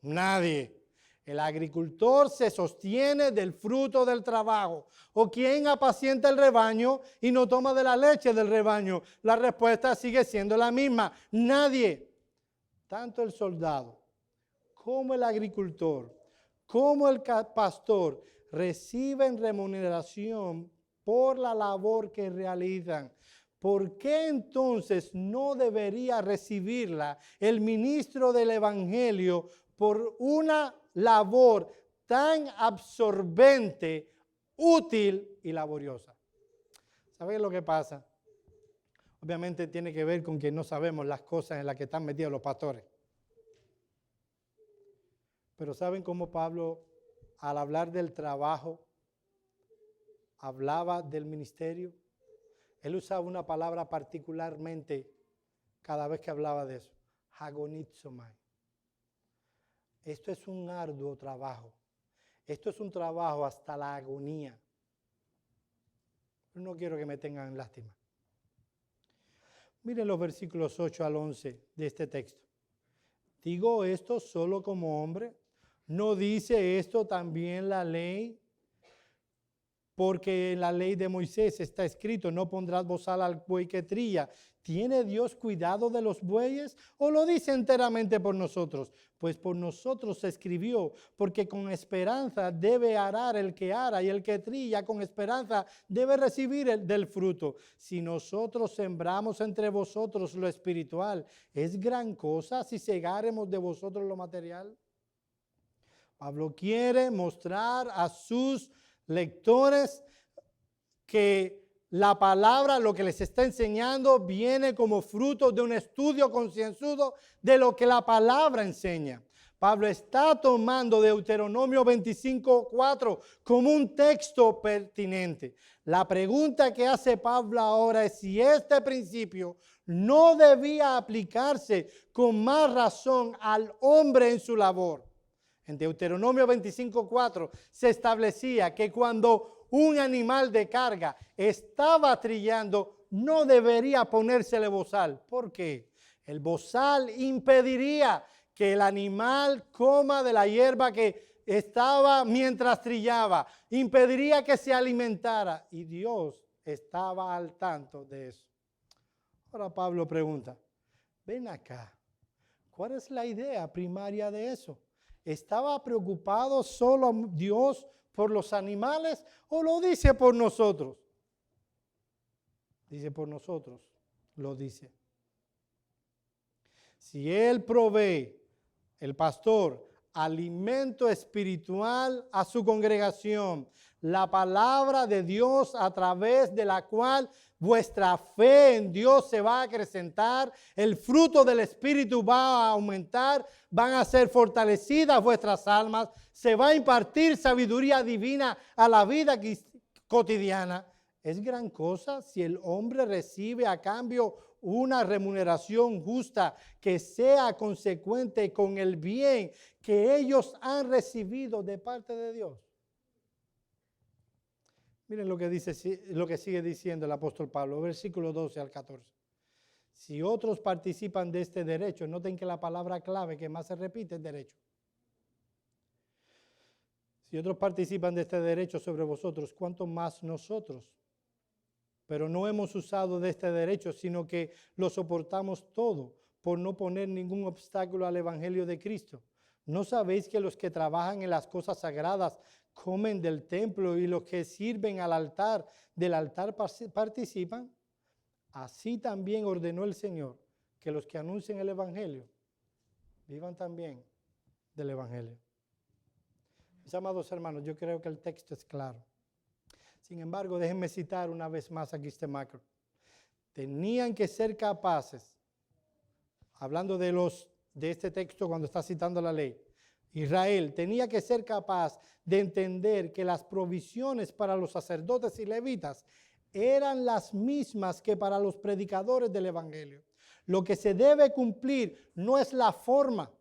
A: nadie. El agricultor se sostiene del fruto del trabajo. ¿O quién apacienta el rebaño y no toma de la leche del rebaño? La respuesta sigue siendo la misma. Nadie. Tanto el soldado como el agricultor, como el pastor, reciben remuneración por la labor que realizan. ¿Por qué entonces no debería recibirla el ministro del Evangelio por una labor tan absorbente, útil y laboriosa? ¿Saben lo que pasa? Obviamente tiene que ver con que no sabemos las cosas en las que están metidos los pastores. Pero ¿saben cómo Pablo, al hablar del trabajo, hablaba del ministerio. Él usaba una palabra particularmente cada vez que hablaba de eso. Agonizomai. Esto es un arduo trabajo. Esto es un trabajo hasta la agonía. No quiero que me tengan lástima. Miren los versículos 8 al 11 de este texto. Digo esto solo como hombre. ¿No dice esto también la ley? Porque en la ley de Moisés está escrito, no pondrás bozal al buey que trilla. ¿Tiene Dios cuidado de los bueyes? ¿O lo dice enteramente por nosotros? Pues por nosotros se escribió, porque con esperanza debe arar el que ara, y el que trilla con esperanza debe recibir del fruto. Si nosotros sembramos entre vosotros lo espiritual, ¿es gran cosa si segáremos de vosotros lo material? Pablo quiere mostrar a sus lectores que la palabra, lo que les está enseñando, viene como fruto de un estudio concienzudo de lo que la palabra enseña. Pablo está tomando Deuteronomio 25:4 como un texto pertinente. La pregunta que hace Pablo ahora es si este principio no debía aplicarse con más razón al hombre en su labor. En Deuteronomio 25:4 se establecía que cuando un animal de carga estaba trillando, no debería ponérsele bozal. ¿Por qué? El bozal impediría que el animal coma de la hierba que estaba mientras trillaba. Impediría que se alimentara. Y Dios estaba al tanto de eso. Ahora Pablo pregunta, ven acá, ¿cuál es la idea primaria de eso? ¿Estaba preocupado solo Dios por los animales o lo dice por nosotros? Dice por nosotros, lo dice. Si Él provee, el pastor, alimento espiritual a su congregación, la palabra de Dios a través de la cual vuestra fe en Dios se va a acrecentar, el fruto del Espíritu va a aumentar, van a ser fortalecidas vuestras almas, se va a impartir sabiduría divina a la vida cotidiana. Es gran cosa si el hombre recibe a cambio una remuneración justa que sea consecuente con el bien que ellos han recibido de parte de Dios. Miren lo que dice, lo que sigue diciendo el apóstol Pablo, versículo 12 al 14. Si otros participan de este derecho, noten que la palabra clave que más se repite es derecho. Si otros participan de este derecho sobre vosotros, ¿cuánto más nosotros? Pero no hemos usado de este derecho, sino que lo soportamos todo por no poner ningún obstáculo al evangelio de Cristo. ¿No sabéis que los que trabajan en las cosas sagradas comen del templo y los que sirven al altar del altar participan? Así también ordenó el Señor que los que anuncien el evangelio vivan también del evangelio. Mis amados hermanos, yo creo que el texto es claro. Sin embargo, déjenme citar una vez más aquí este macro. Tenían que ser capaces, hablando de este texto cuando está citando la ley, Israel tenía que ser capaz de entender que las provisiones para los sacerdotes y levitas eran las mismas que para los predicadores del evangelio. Lo que se debe cumplir no es la forma,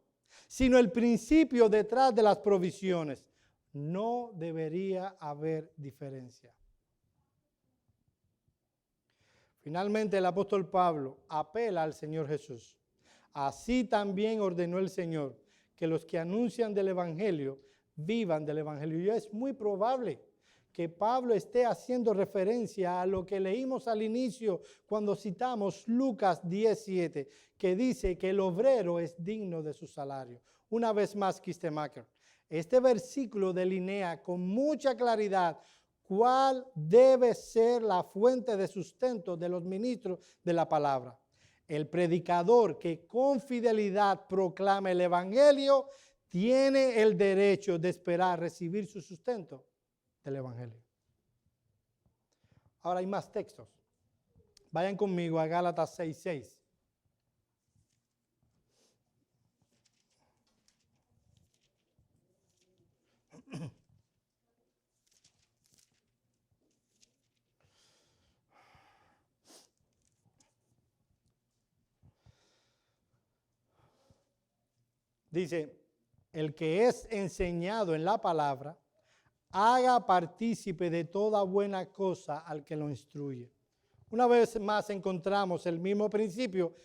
A: sino el principio detrás de las provisiones. No debería haber diferencia. Finalmente, el apóstol Pablo apela al Señor Jesús. Así también ordenó el Señor que los que anuncian del evangelio vivan del evangelio. Y es muy probable que Pablo esté haciendo referencia a lo que leímos al inicio cuando citamos Lucas 17, que dice que el obrero es digno de su salario. Una vez más, Kistemacher. Este versículo delinea con mucha claridad cuál debe ser la fuente de sustento de los ministros de la palabra. El predicador que con fidelidad proclama el evangelio tiene el derecho de esperar recibir su sustento del evangelio. Ahora hay más textos. Vayan conmigo a Gálatas 6:6. Dice, el que es enseñado en la palabra, haga partícipe de toda buena cosa al que lo instruye. Una vez más encontramos el mismo principio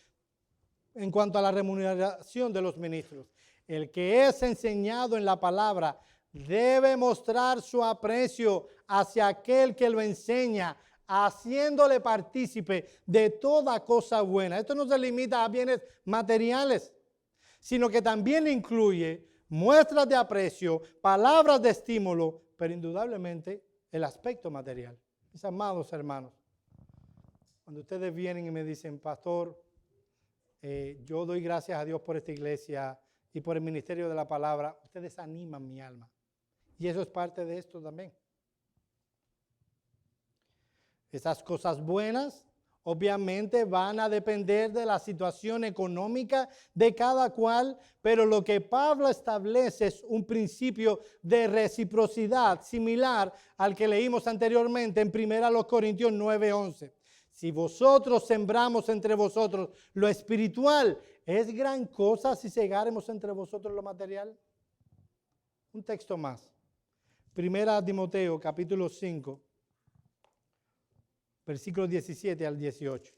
A: en cuanto a la remuneración de los ministros. El que es enseñado en la palabra debe mostrar su aprecio hacia aquel que lo enseña, haciéndole partícipe de toda cosa buena. Esto no se limita a bienes materiales, sino que también incluye muestras de aprecio, palabras de estímulo, pero indudablemente el aspecto material. Mis amados hermanos, cuando ustedes vienen y me dicen, pastor, yo doy gracias a Dios por esta iglesia y por el ministerio de la palabra, ustedes animan mi alma. Y eso es parte de esto también. Esas cosas buenas obviamente van a depender de la situación económica de cada cual, pero lo que Pablo establece es un principio de reciprocidad similar al que leímos anteriormente en 1 Corintios 9:11. Si vosotros sembramos entre vosotros lo espiritual, ¿es gran cosa si segáremos entre vosotros lo material? Un texto más. 1 Timoteo capítulo 5. Versículos 17 al 18.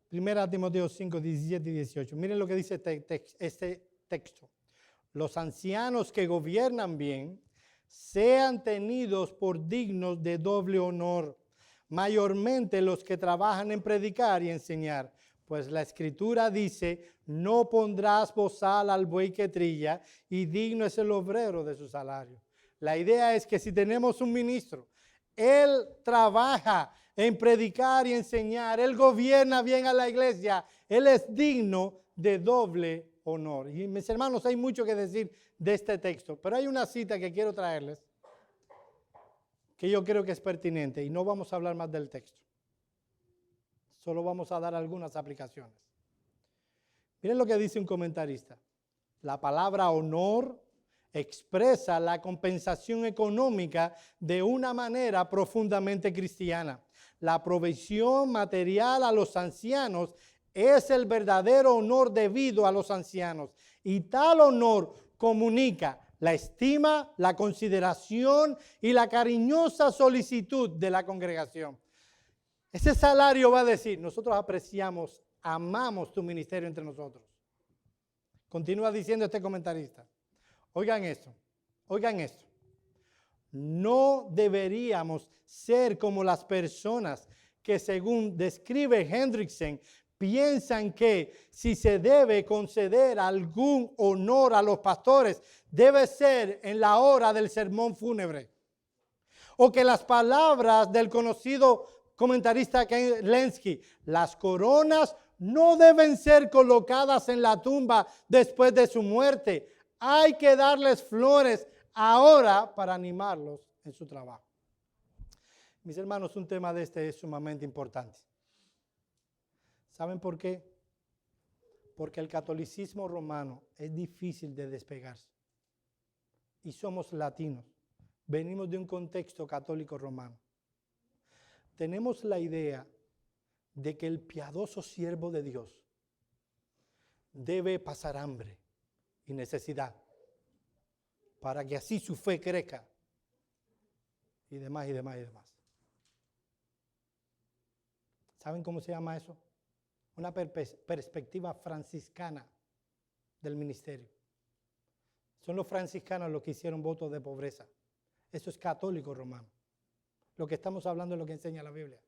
A: Primera Timoteo 5, 17 y 18. Miren lo que dice este texto. Los ancianos que gobiernan bien sean tenidos por dignos de doble honor, mayormente los que trabajan en predicar y enseñar, pues la Escritura dice, no pondrás bozal al buey que trilla, y digno es el obrero de su salario. La idea es que si tenemos un ministro, él trabaja en predicar y enseñar, él gobierna bien a la iglesia, él es digno de doble honor. Y mis hermanos, hay mucho que decir de este texto, pero hay una cita que quiero traerles, que yo creo que es pertinente, y no vamos a hablar más del texto. Solo vamos a dar algunas aplicaciones. Miren lo que dice un comentarista. La palabra honor expresa la compensación económica de una manera profundamente cristiana. La provisión material a los ancianos es el verdadero honor debido a los ancianos, y tal honor comunica la estima, la consideración y la cariñosa solicitud de la congregación. Ese salario va a decir, nosotros apreciamos, amamos tu ministerio entre nosotros. Continúa diciendo este comentarista. Oigan esto. No deberíamos ser como las personas que, según describe Hendrickson, piensan que si se debe conceder algún honor a los pastores, debe ser en la hora del sermón fúnebre. O que las palabras del conocido comentarista Ken Lenski, las coronas no deben ser colocadas en la tumba después de su muerte. Hay que darles flores ahora para animarlos en su trabajo. Mis hermanos, un tema de este es sumamente importante. ¿Saben por qué? Porque el catolicismo romano es difícil de despegarse. Y somos latinos. Venimos de un contexto católico romano. Tenemos la idea de que el piadoso siervo de Dios debe pasar hambre y necesidad para que así su fe crezca y demás. ¿Saben cómo se llama eso? Una perspectiva franciscana del ministerio. Son los franciscanos los que hicieron votos de pobreza. Eso es católico romano. Lo que estamos hablando es lo que enseña la Biblia.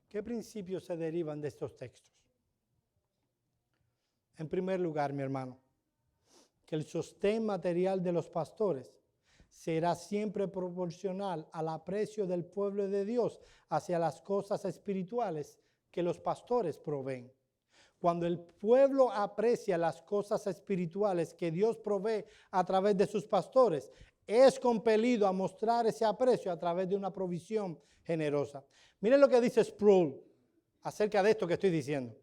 A: ¿Qué principios se derivan de estos textos? En primer lugar, mi hermano, que el sostén material de los pastores será siempre proporcional al aprecio del pueblo de Dios hacia las cosas espirituales que los pastores proveen. Cuando el pueblo aprecia las cosas espirituales que Dios provee a través de sus pastores, es compelido a mostrar ese aprecio a través de una provisión generosa. Miren lo que dice Sproul acerca de esto que estoy diciendo.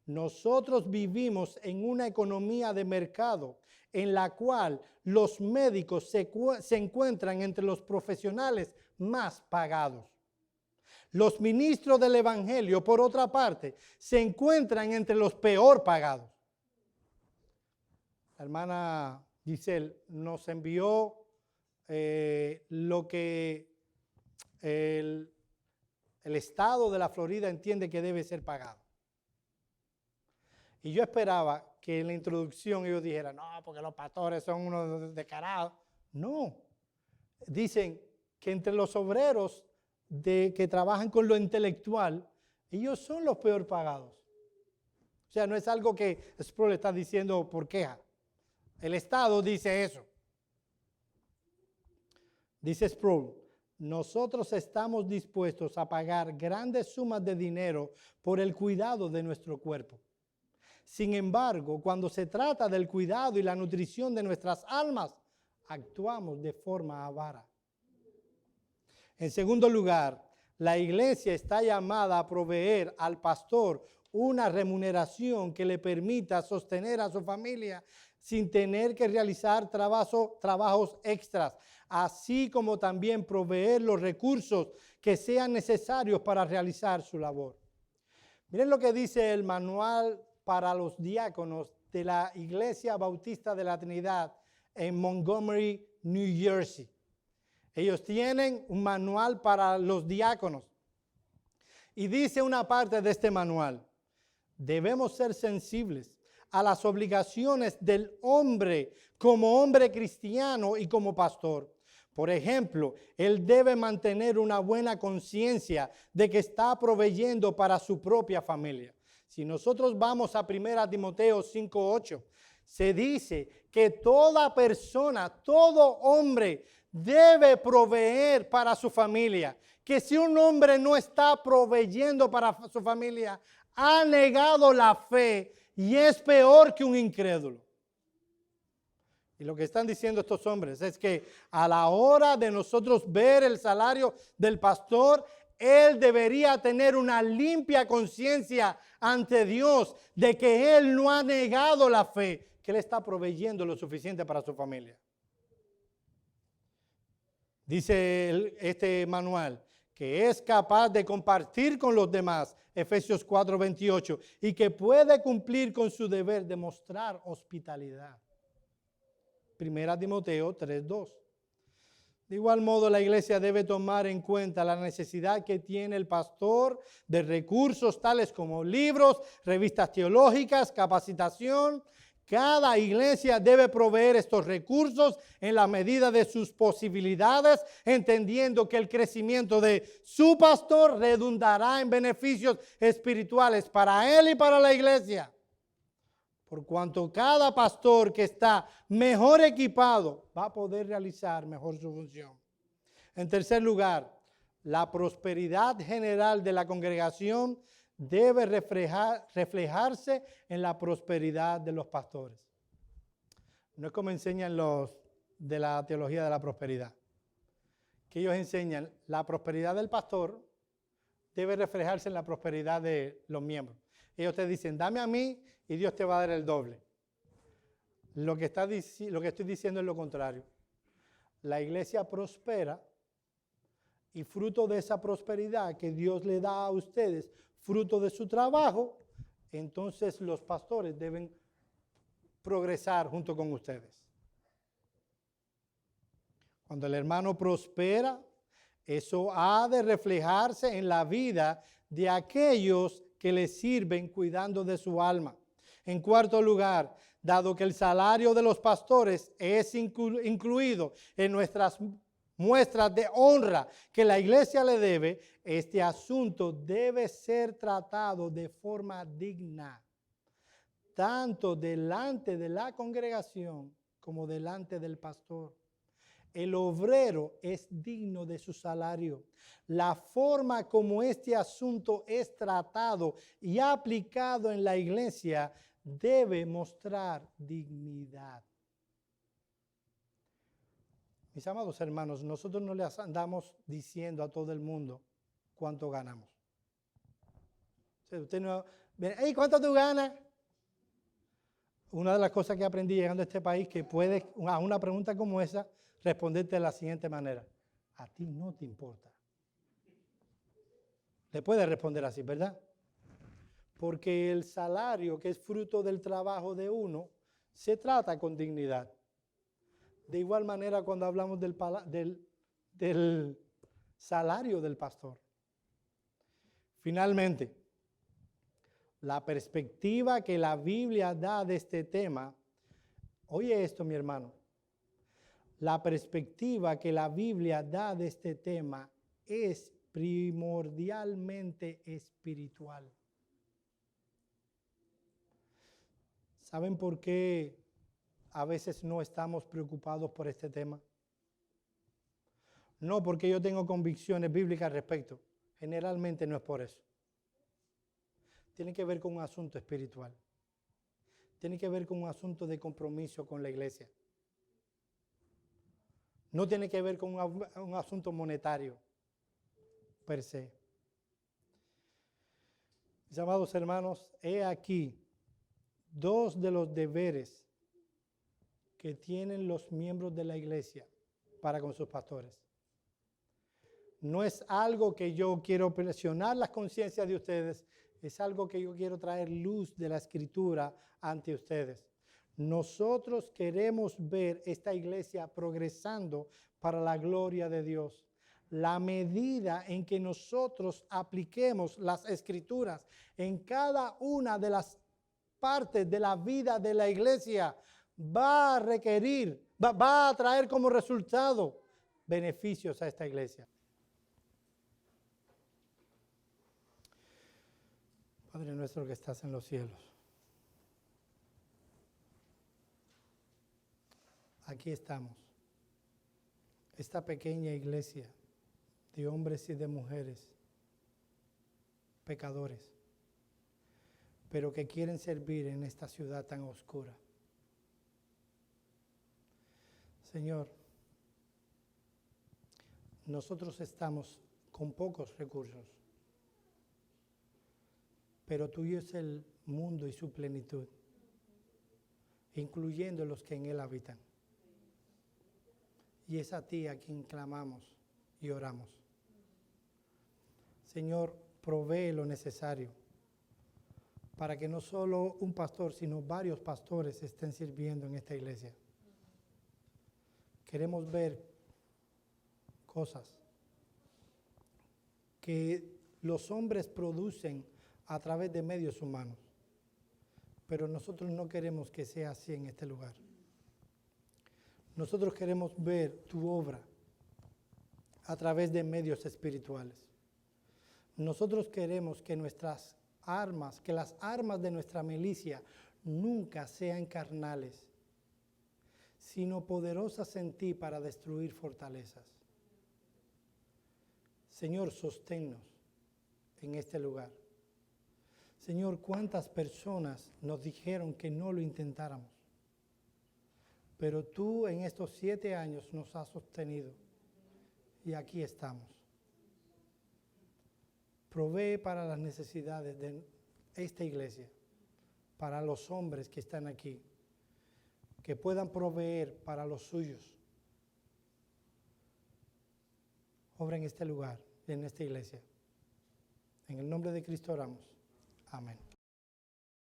A: Nosotros vivimos en una economía de mercado en la cual los médicos se encuentran entre los profesionales más pagados. Los ministros del Evangelio, por otra parte, se encuentran entre los peor pagados. La hermana Giselle nos envió lo que el estado de la Florida entiende que debe ser pagado. Y yo esperaba que en la introducción ellos dijeran, no, porque los pastores son unos descarados. No, dicen que entre los obreros que trabajan con lo intelectual, ellos son los peor pagados. O sea, no es algo que Sproul está diciendo por queja. El Estado dice eso. Dice Sproul, nosotros estamos dispuestos a pagar grandes sumas de dinero por el cuidado de nuestro cuerpo. Sin embargo, cuando se trata del cuidado y la nutrición de nuestras almas, actuamos de forma avara. En segundo lugar, la iglesia está llamada a proveer al pastor una remuneración que le permita sostener a su familia sin tener que realizar trabajos extras, así como también proveer los recursos que sean necesarios para realizar su labor. Miren lo que dice el manual para los diáconos de la Iglesia Bautista de la Trinidad en Montgomery, New Jersey. Ellos tienen un manual para los diáconos. Y dice una parte de este manual, debemos ser sensibles a las obligaciones del hombre como hombre cristiano y como pastor. Por ejemplo, él debe mantener una buena conciencia de que está proveyendo para su propia familia. Si nosotros vamos a 1 Timoteo 5:8, se dice que toda persona, todo hombre debe proveer para su familia. Que si un hombre no está proveyendo para su familia, ha negado la fe y es peor que un incrédulo. Y lo que están diciendo estos hombres es que a la hora de nosotros ver el salario del pastor, él debería tener una limpia conciencia ante Dios de que él no ha negado la fe, que él está proveyendo lo suficiente para su familia. Dice este manual que es capaz de compartir con los demás, Efesios 4:28, y que puede cumplir con su deber de mostrar hospitalidad. 1 Timoteo 3:2. De igual modo, la iglesia debe tomar en cuenta la necesidad que tiene el pastor de recursos tales como libros, revistas teológicas, capacitación. Cada iglesia debe proveer estos recursos en la medida de sus posibilidades, entendiendo que el crecimiento de su pastor redundará en beneficios espirituales para él y para la iglesia. Por cuanto cada pastor que está mejor equipado va a poder realizar mejor su función. En tercer lugar, la prosperidad general de la congregación debe reflejarse en la prosperidad de los pastores. No es como enseñan los de la teología de la prosperidad, que ellos enseñan la prosperidad del pastor debe reflejarse en la prosperidad de los miembros. Ellos te dicen, dame a mí y Dios te va a dar el doble. Lo que estoy diciendo es lo contrario. La iglesia prospera y fruto de esa prosperidad que Dios le da a ustedes, fruto de su trabajo, entonces los pastores deben progresar junto con ustedes. Cuando el hermano prospera, eso ha de reflejarse en la vida de aquellos que le sirven cuidando de su alma. En cuarto lugar, dado que el salario de los pastores es incluido en nuestras muestras de honra que la iglesia le debe, este asunto debe ser tratado de forma digna, tanto delante de la congregación como delante del pastor. El obrero es digno de su salario. La forma como este asunto es tratado y aplicado en la iglesia debe mostrar dignidad. Mis amados hermanos, nosotros no les andamos diciendo a todo el mundo cuánto ganamos. O sea, usted no, hey, ¿cuánto tú ganas? Una de las cosas que aprendí llegando a este país, que puedes, a una pregunta como esa, responderte de la siguiente manera. A ti no te importa. Le puedes responder así, ¿verdad? Porque el salario, que es fruto del trabajo de uno, se trata con dignidad. De igual manera cuando hablamos del salario del pastor. Finalmente, la perspectiva que la Biblia da de este tema, oye esto, mi hermano, la perspectiva que la Biblia da de este tema es primordialmente espiritual. ¿Saben por qué a veces no estamos preocupados por este tema? No porque yo tengo convicciones bíblicas al respecto. Generalmente no es por eso. Tiene que ver con un asunto espiritual. Tiene que ver con un asunto de compromiso con la iglesia. No tiene que ver con un asunto monetario per se. Mis amados hermanos, he aquí dos de los deberes que tienen los miembros de la iglesia para con sus pastores. No es algo que yo quiero presionar las conciencias de ustedes, es algo que yo quiero traer luz de la Escritura ante ustedes. Nosotros queremos ver esta iglesia progresando para la gloria de Dios. La medida en que nosotros apliquemos las Escrituras en cada una de las partes de la vida de la iglesia va a requerir, va a traer como resultado beneficios a esta iglesia. Padre nuestro que estás en los cielos, aquí estamos, esta pequeña iglesia de hombres y de mujeres, pecadores, pero que quieren servir en esta ciudad tan oscura. Señor, nosotros estamos con pocos recursos, pero tuyo es el mundo y su plenitud, incluyendo los que en él habitan. Y es a ti a quien clamamos y oramos. Señor, provee lo necesario para que no solo un pastor, sino varios pastores estén sirviendo en esta iglesia. Queremos ver cosas que los hombres producen a través de medios humanos, pero nosotros no queremos que sea así en este lugar. Nosotros queremos ver tu obra a través de medios espirituales. Nosotros queremos que nuestras armas, que las armas de nuestra milicia nunca sean carnales, sino poderosas en ti para destruir fortalezas. Señor, sosténnos en este lugar. Señor, cuántas personas nos dijeron que no lo intentáramos, pero tú en estos 7 años nos has sostenido y aquí estamos. Provee para las necesidades de esta iglesia, para los hombres que están aquí, que puedan proveer para los suyos. Obra en este lugar, en esta iglesia. En el nombre de Cristo oramos. Amén.